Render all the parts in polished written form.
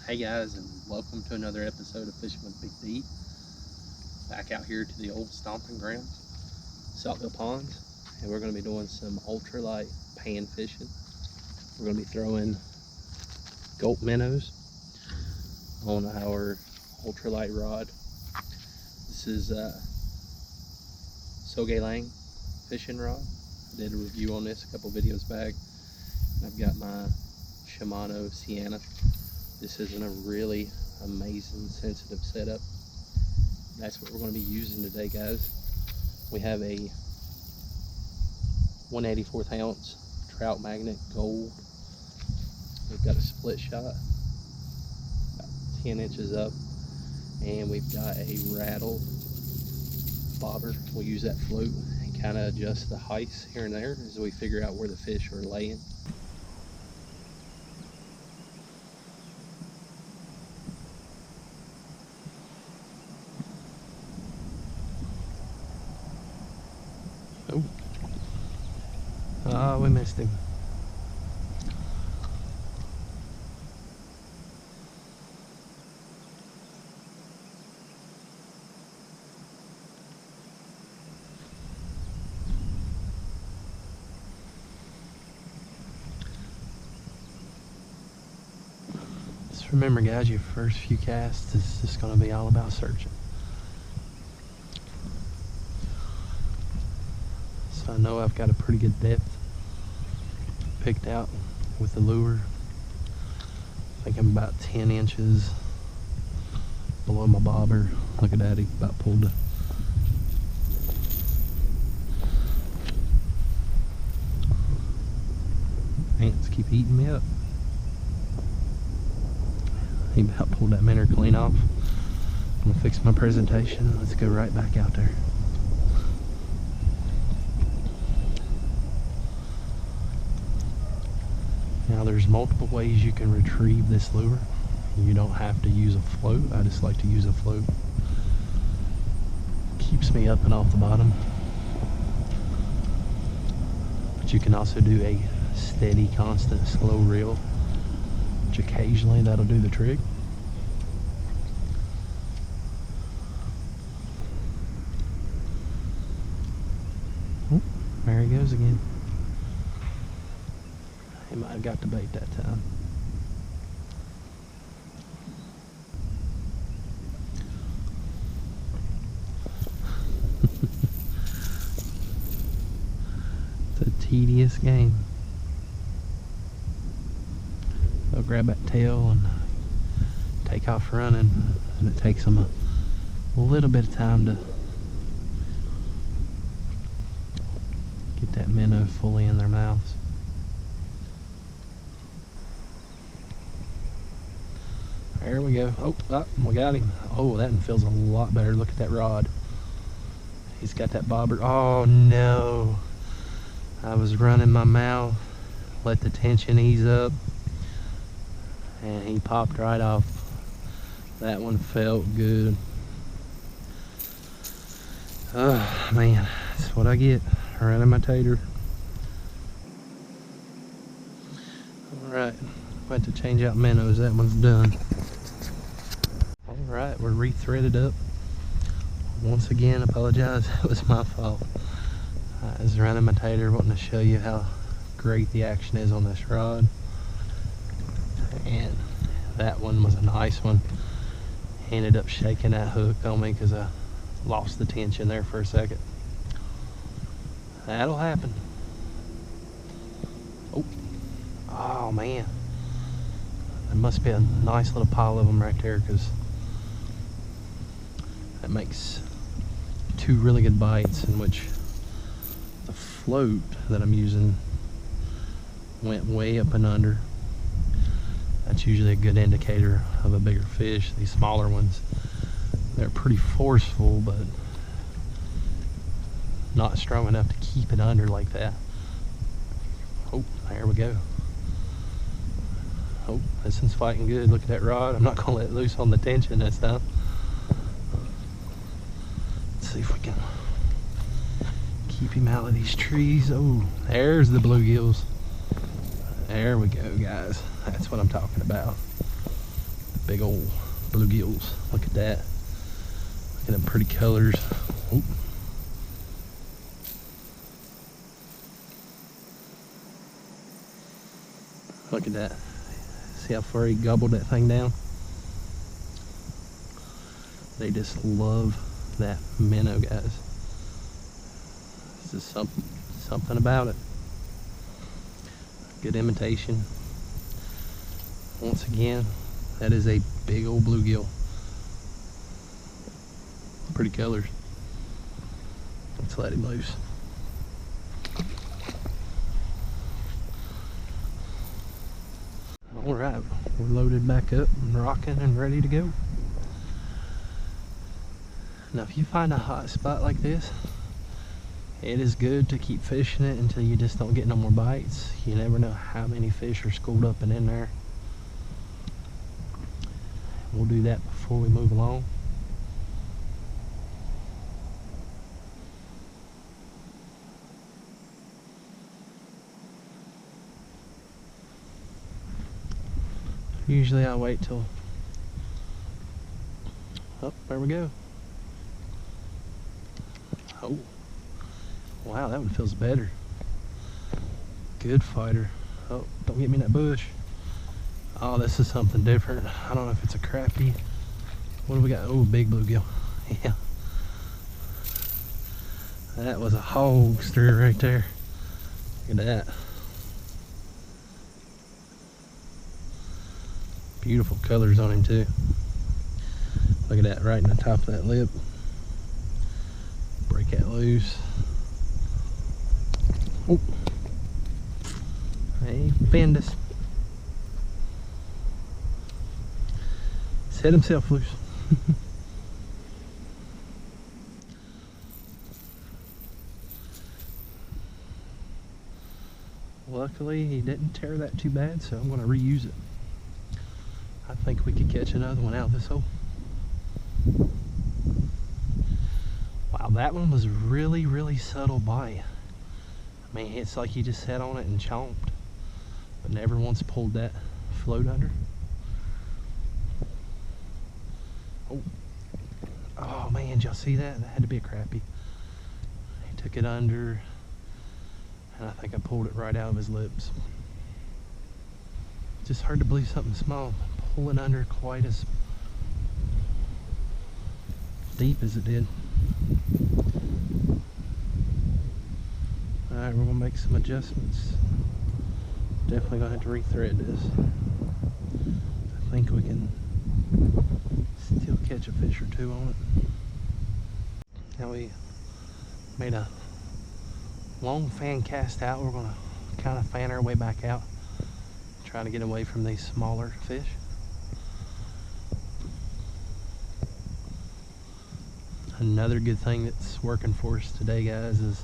Hey guys, and welcome to another episode of Fishing with Big D. Back out here to the old stomping grounds, Saltville Ponds, and we're going to be doing some ultralight pan fishing. We're going to be throwing Gulp minnows on our ultralight rod. This is Soge Lang fishing rod. I did a review on this a couple videos back. I've got my Shimano Sienna. This isn't a really amazing sensitive setup. That's what we're going to be using today, guys. We have a 1/84 ounce Trout magnet gold. We've got a split shot about 10 inches up, and we've got a rattle bobber. We'll use that float and kind of adjust the heights here and there as we figure out where the fish are laying. Oh, we missed him. Just remember, guys, your first few casts is just going to be all about searching. So I know I've got a pretty good depth picked out with the lure. I think I'm about 10 inches below my bobber. Look at that, he about pulled the ants keep eating me up. He about pulled that minnow clean off. I'm gonna fix my presentation. Let's go right back out there. Now there's multiple ways you can retrieve this lure. You don't have to use a float. I just like to use a float. Keeps me up and off the bottom. But you can also do a steady, constant, slow reel, which occasionally that'll do the trick. Oh, there he goes again. He might have got the bait that time. It's a tedious game. They'll grab that tail and take off running, and it takes them a little bit of time to get that minnow fully in their mouths. There we go. Oh, we got him. Oh, that one feels a lot better. Look at that rod. He's got that bobber. Oh no. I was running my mouth, let the tension ease up, and he popped right off. That one felt good. Oh man, that's what I get running my tater. Alright, went to change out minnows. That one's done. Alright, we're re-threaded up. Once again, apologize, it was my fault. I was running my tater, wanting to show you how great the action is on this rod. And that one was a nice one. Ended up shaking that hook on me because I lost the tension there for a second. That'll happen. Oh man. There must be a nice little pile of them right there, because that makes two really good bites in which the float that I'm using went way up and under. That's usually a good indicator of a bigger fish. These smaller ones, they're pretty forceful, but not strong enough to keep it under like that. Oh, there we go. Oh, this one's fighting good. Look at that rod. I'm not going to let loose on the tension this time. Let's see if we can keep him out of these trees. Oh, there's the bluegills. There we go, guys. That's what I'm talking about. Big old bluegills. Look at that. Look at them pretty colors. Oop. Look at that. See how far he gobbled that thing down? They just love that minnow, guys. This is something about it. Good imitation. Once again, that is a big old bluegill. Pretty colors. Let's let him loose. Alright, we're loaded back up and rocking and ready to go. Now if you find a hot spot like this, it is good to keep fishing it until you just don't get no more bites. You never know how many fish are schooled up and in there. We'll do that before we move along. Usually I wait till, oh, there we go. Oh, wow, that one feels better. Good fighter. Oh, don't get me in that bush. Oh, this is something different. I don't know if it's a crappie. What do we got? Oh, big bluegill. Yeah. That was a hogster right there. Look at that. Beautiful colors on him too. Look at that, right in the top of that lip. Break that loose. Oh. Hey, bend us. Set himself loose. Luckily, he didn't tear that too bad, so I'm going to reuse it. I think we could catch another one out of this hole. Wow, that one was really subtle bite. I mean, it's like he just sat on it and chomped, but never once pulled that float under. Oh man, did y'all see that? That had to be a crappie. He took it under, and I think I pulled it right out of his lips. Just hard to believe something small pulling under quite as deep as it did. Alright, we're gonna make some adjustments. Definitely gonna have to rethread this. I think we can still catch a fish or two on it. Now we made a long fan cast out. We're gonna kind of fan our way back out, trying to get away from these smaller fish. Another good thing that's working for us today, guys, is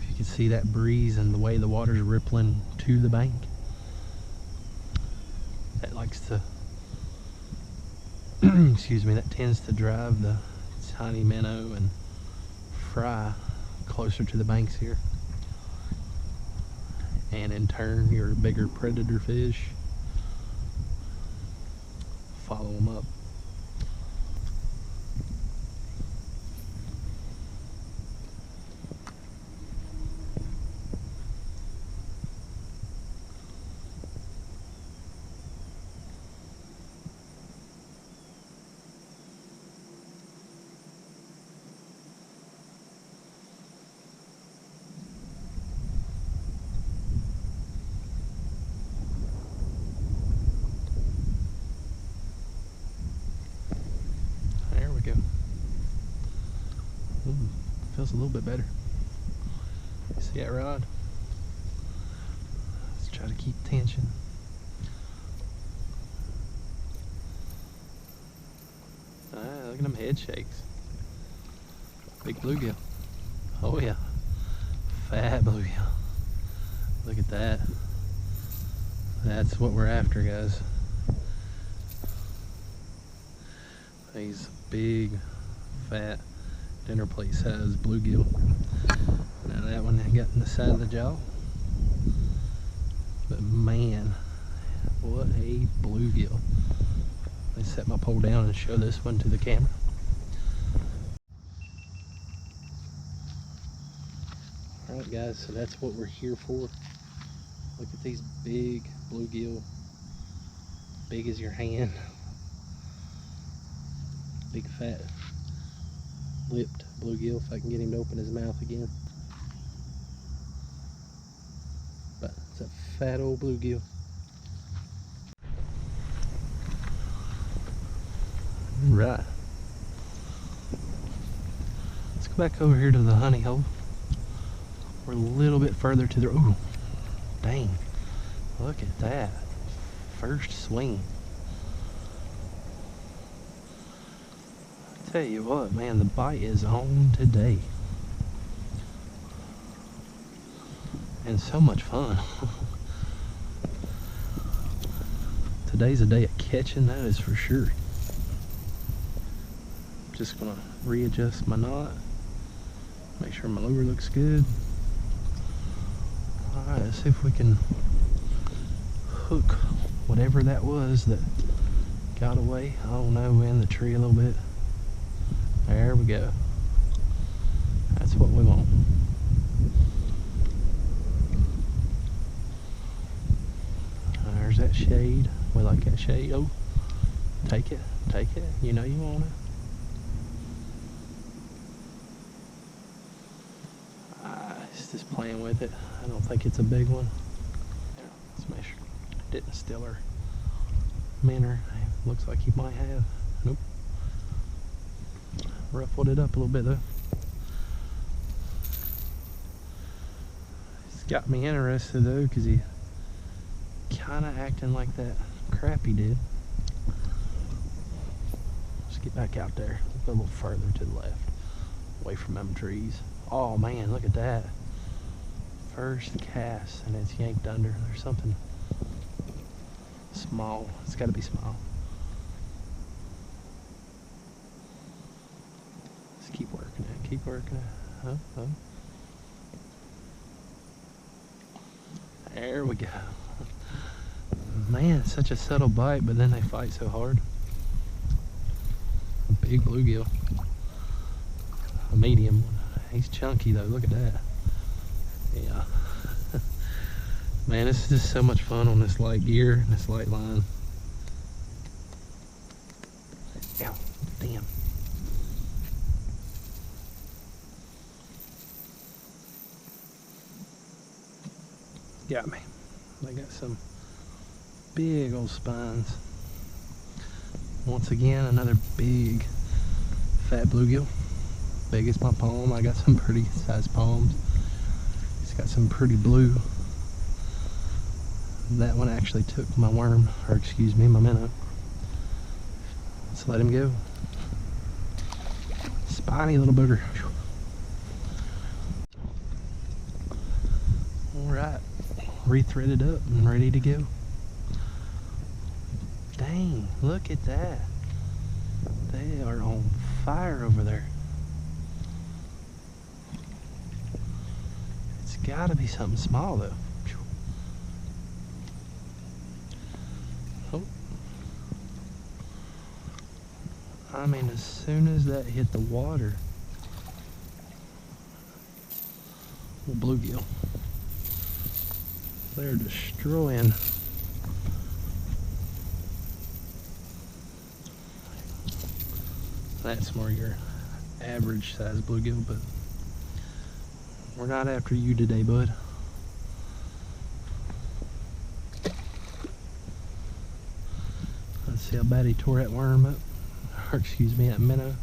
if you can see that breeze and the way the water's rippling to the bank. That likes to excuse me, that tends to drive the tiny minnow and fry closer to the banks here, and in turn your bigger predator fish follow them up. Feels a little bit better. See that rod? Let's try to keep tension. Look at them head shakes. Big bluegill. Oh yeah. Fat bluegill. Look at that. That's what we're after, guys. These big, fat, dinner plate size bluegill. Now that one got in the side of the jaw, but man, What a bluegill. Let me set my pole down and show this one to the camera. Alright guys, so that's what we're here for. Look at these big bluegill. Big as your hand. Big fat lipped bluegill, if I can get him to open his mouth again. But it's a fat old bluegill. Right. Let's go back over here to the honey hole. We're a little bit further to the... Ooh, dang. Look at that. First swing. I tell you what, man, the bite is on today. And so much fun. Today's a day of catching, that is for sure. Just gonna readjust my knot. Make sure my lure looks good. Alright, let's see if we can hook whatever that was that got away. I don't know, in the tree a little bit. There we go. That's what we want. There's that shade. We like that shade. Oh, take it, take it. You know you want it. It's just playing with it. I don't think it's a big one. Let's make sure it didn't steal her minnow. Looks like he might have. Nope. Ruffled it up a little bit though. It's got me interested though, because he kind of acting like that Crappie did. Let's get back out there. Go a little further to the left, away from them trees. Oh man, look at that. First cast and it's yanked under. There's something small. It's got to be small. Just keep working it. Keep working it. Oh, oh. There we go. Man, such a subtle bite, but then they fight so hard. A big bluegill. A medium one. He's chunky though. Look at that. Yeah. Man, this is just so much fun on this light gear and this light line. Ow, damn. Got me. They got some big old spines. Once again, another big fat bluegill. Big as my palm. I got some pretty sized palms. It's got some pretty blue. That one actually took my worm, or excuse me, my minnow. Let's let him go. Spiny little booger. Alright, re-threaded up and ready to go. Dang, look at that. They are on fire over there. It's gotta be something small though. Oh. I mean, as soon as that hit the water, bluegill, they're destroying. That's more your average size bluegill, but we're not after you today, bud. Let's see how bad he tore that worm up, or excuse me, that minnow.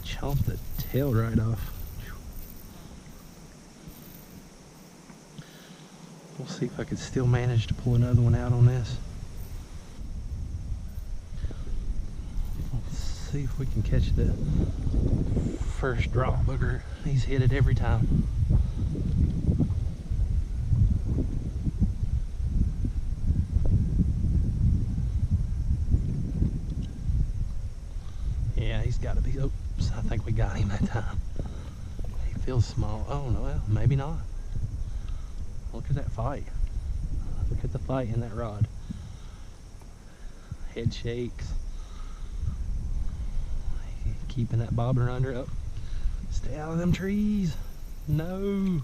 Chomped the tail right off. We'll see if I can still manage to pull another one out on this. Let's see if we can catch the first drop booger. He's hit it every time. Yeah, he's got to be. Oops, I think we got him that time. He feels small. Oh no, well, maybe not. Look at that fight. Look at the fight in that rod. Head shakes. Keeping that bobber under up. Stay out of them trees. No.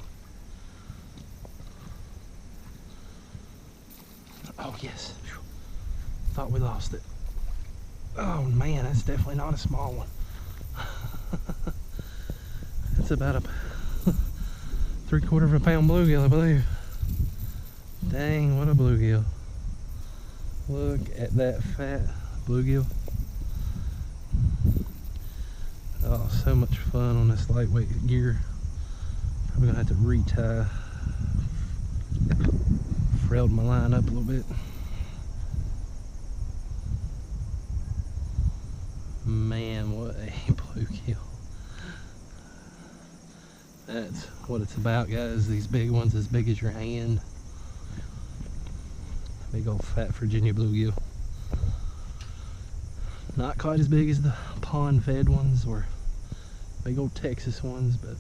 Oh yes. Thought we lost it. Oh man, that's definitely not a small one. It's about a 3/4 of a pound bluegill, I believe. Dang, what a bluegill. Look at that fat bluegill. Oh, so much fun on this lightweight gear. Probably gonna have to retie. Frailed my line up a little bit. Man, what a bluegill. That's what it's about, guys. These big ones as big as your hand. Big old fat Virginia bluegill. Not quite as big as the pond fed ones or big old Texas ones, but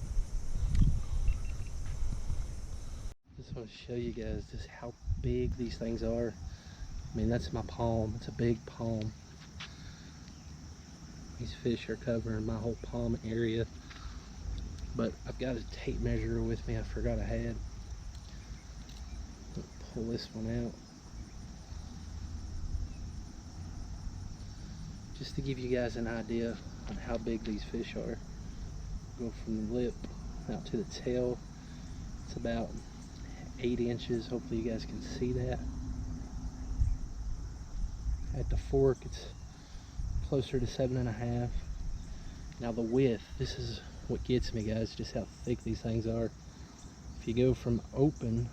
just want to show you guys just how big these things are. I mean, that's my palm. It's a big palm. These fish are covering my whole palm area. But I've got a tape measure with me. I forgot I had. Pull this one out. Just to give you guys an idea on how big these fish are. Go from the lip out to the tail. It's about 8 inches. Hopefully you guys can see that. At the fork, it's closer to 7.5. Now the width, this is what gets me, guys, just how thick these things are. If you go from open,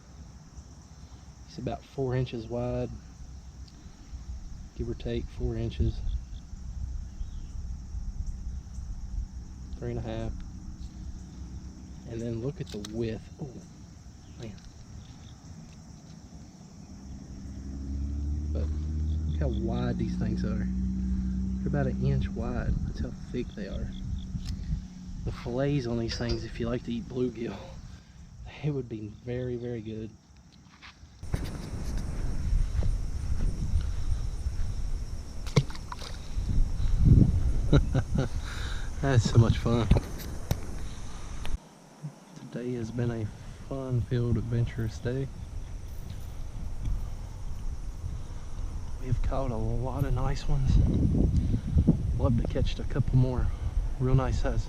it's about 4 inches wide, give or take 4 inches. 3.5. And then look at the width. Oh man. But look how wide these things are. They're about 1 inch wide. That's how thick they are. The fillets on these things, if you like to eat bluegill, it would be very, very good. That's so much fun. Today has been a fun-filled, adventurous day. We have caught a lot of nice ones. Love to catch a couple more real nice size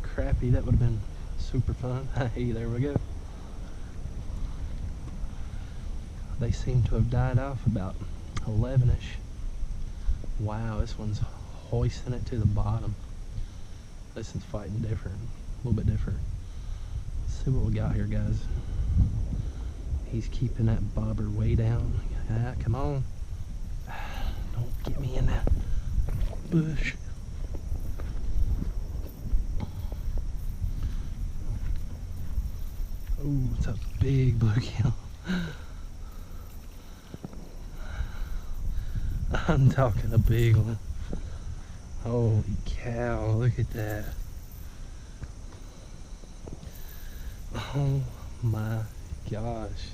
crappie. That would have been super fun. Hey, there we go. They seem to have died off about 11ish. Wow, this one's hoisting it to the bottom. This one's fighting different, a little bit different. Let's see what we got here, guys. He's keeping that bobber way down. Ah, come on. Don't get me in that bush. Oh, it's a big bluegill. I'm talking a big one. Holy cow, look at that. Oh my gosh.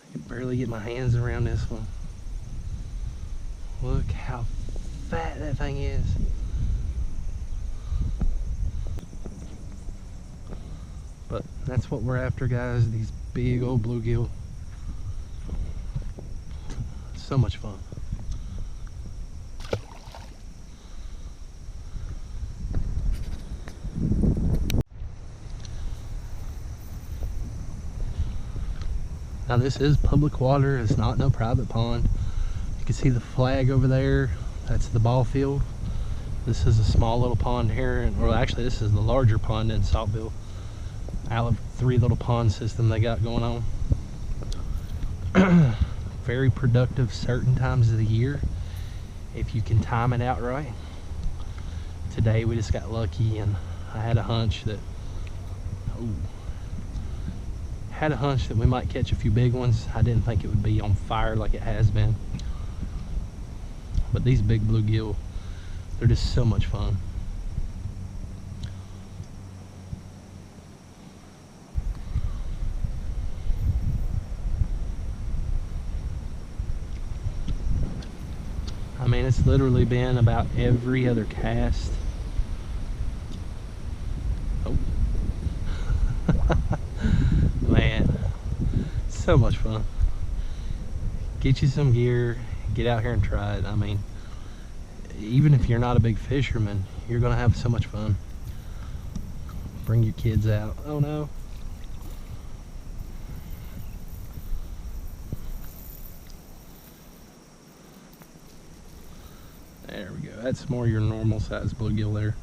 I can barely get my hands around this one. Look how fat that thing is. But that's what we're after, guys, these big old bluegill. So much fun. Now this is public water, it's not no private pond. You can see the flag over there, that's the ball field. This is a small little pond here, or actually this is the larger pond in Saltville. Out of 3 little pond system they got going on. Very productive certain times of the year if you can time it out right. Today we just got lucky and I had a hunch that we might catch a few big ones. I didn't think it would be on fire like it has been. But these big bluegill, they're just so much fun. mean, it's literally been about every other cast. Oh. Man, so much fun. Get you some gear, get out here and try it. I mean, even if you're not a big fisherman, you're gonna have so much fun. Bring your kids out. Oh no. There we go. That's more your normal size bluegill there.